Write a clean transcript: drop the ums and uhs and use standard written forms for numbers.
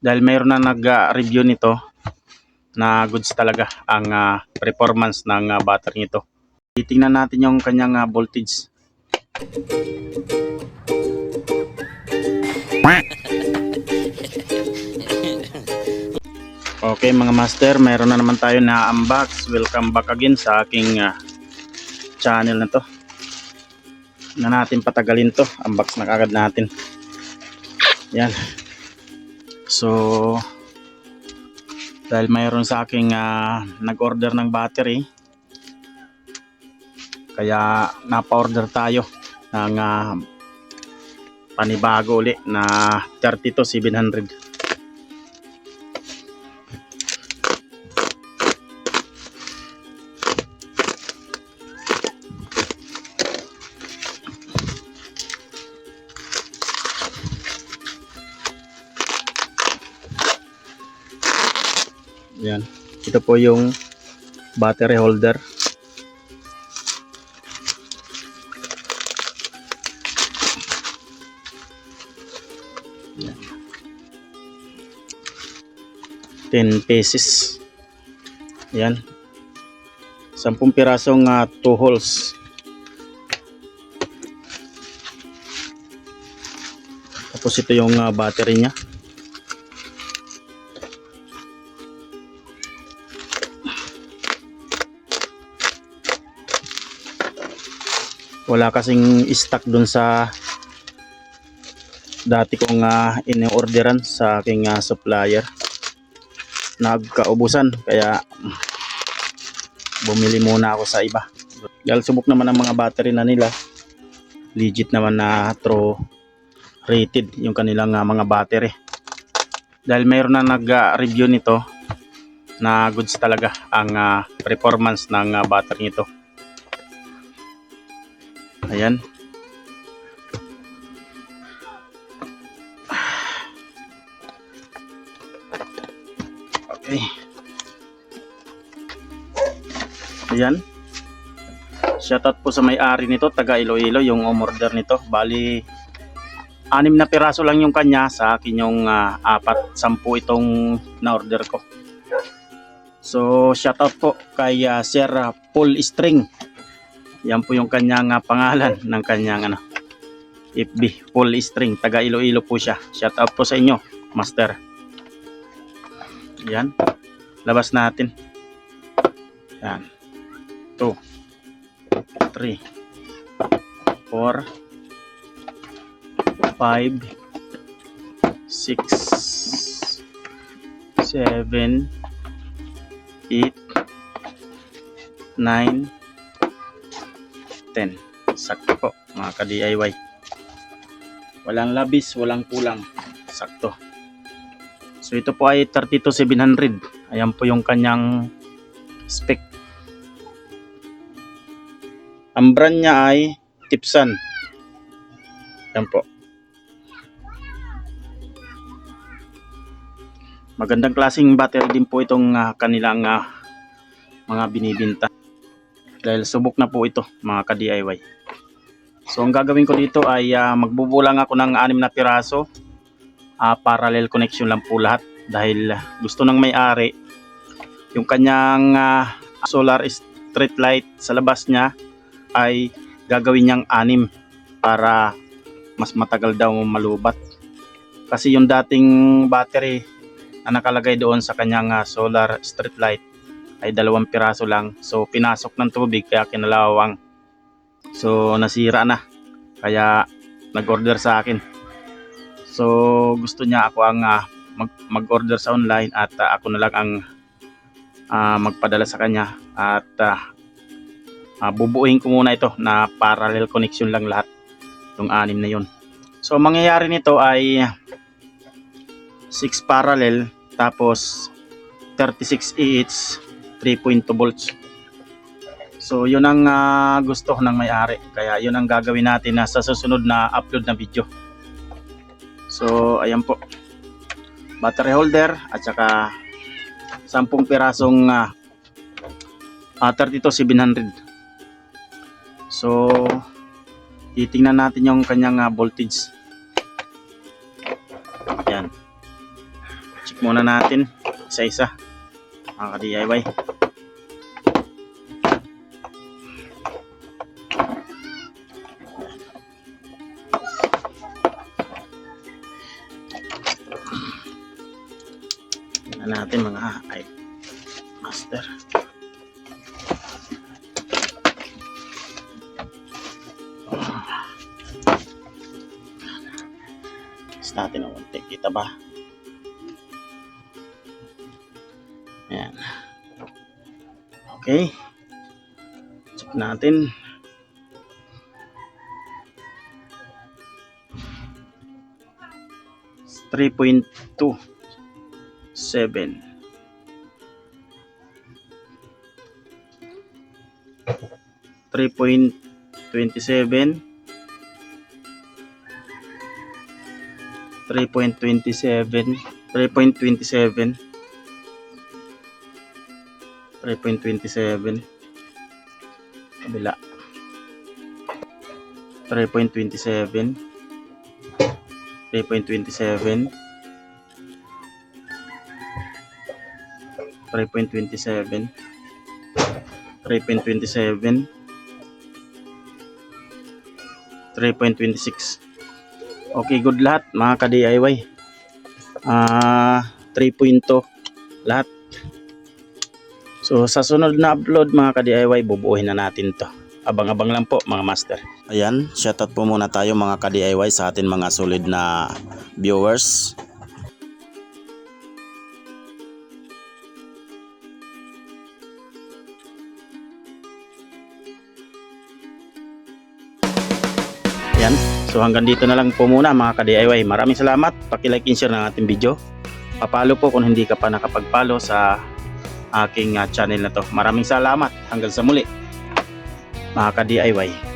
dahil mayroon na nag-review nito na goods talaga ang performance ng battery nito. Titingnan natin yung kanyang voltage. Okay mga master, mayroon na naman tayo na unbox. Welcome back again sa aking channel na to. Na natin patagalin to, unbox na kagad natin. Yan. So dahil mayroon sa aking nag-order ng battery, kaya napa-order tayo ng panibago uli na 32,700. Yan. Ito po yung battery holder. Yan. 10 pieces. Yan. 10 pirasong 2 holes. Tapos ito yung battery nya. Wala kasing stock dun sa dati kong in-orderan sa aking supplier. Nagkaubusan kaya bumili muna ako sa iba. Dahil subok naman ang mga battery na nila. Legit naman na true rated yung kanilang mga battery. Dahil mayroon na nag-review nito na goods talaga ang performance ng battery nito. Ayan. Okay. Ayan. Shoutout po sa may-ari nito, taga Iloilo, yung umorder nito. Bali 6 na piraso lang yung kanya, sa akin yung 4-10 itong na-order ko. So shoutout po kay Sir Paul String. Yan po yung kanyang pangalan ng kanyang FB, Paul String, taga Iloilo po siya. Shout out po sa inyo, master. Yan. Labas natin. Yan. 2 3 4 5 6 7 8 9 10. Sakto po mga ka-DIY. Walang labis, walang kulang. Sakto. So ito po ay 32,700. Ayan po yung kanyang spec. Ang brand niya ay Tipsan. Ayan po. Magandang klaseng battery din po itong kanilang mga binibinta. Dahil subok na po ito mga ka-DIY. So ang gagawin ko dito ay magbubulang ako ng 6 na piraso. Parallel connection lang po lahat. Dahil gusto ng may-ari yung kanyang solar street light sa labas niya ay gagawin niyang 6 para mas matagal daw malubat. Kasi yung dating battery na nakalagay doon sa kanyang solar street light ay 2 piraso lang. So pinasok ng tubig kaya kinalawang. So nasira na. Kaya nag-order sa akin. So gusto niya ako ang mag-order sa online at ako na lang ang magpadala sa kanya. At bubuuhin ko muna ito na parallel connection lang lahat. Yung 6 na yun. So mangyayari nito ay 6 parallel tapos 36 each 3.2 volts. So yun ang gusto ng may-ari. Kaya yun ang gagawin natin sa susunod na upload na video. So ayan po. Battery holder at saka 10 pirasong 32,700. So titingnan natin yung kanyang voltage. Yan. check muna natin isa-isa mga ka-DIY. Tingnan natin mga master. Natin ang unti, kita ba? Ayan. Okay, check natin. It's 3.27 3.27 3.27 kabila 3.27 3.27 3.27 3.27 3.26. Okay, good lahat mga ka-DIY. 3.2 lahat. So sa sunod na upload mga ka-DIY, bubuuhin na natin to. Abang-abang lang po mga master. Ayan, shoutout po muna tayo mga ka-DIY sa atin mga solid na viewers. Ayan. So hanggang dito na lang po muna mga ka-DIY. Maraming salamat. Paki-like and share ng ating video. Papalo po kung hindi ka pa nakapag-follow sa aking channel na to. Maraming salamat. Hanggang sa muli mga ka-DIY.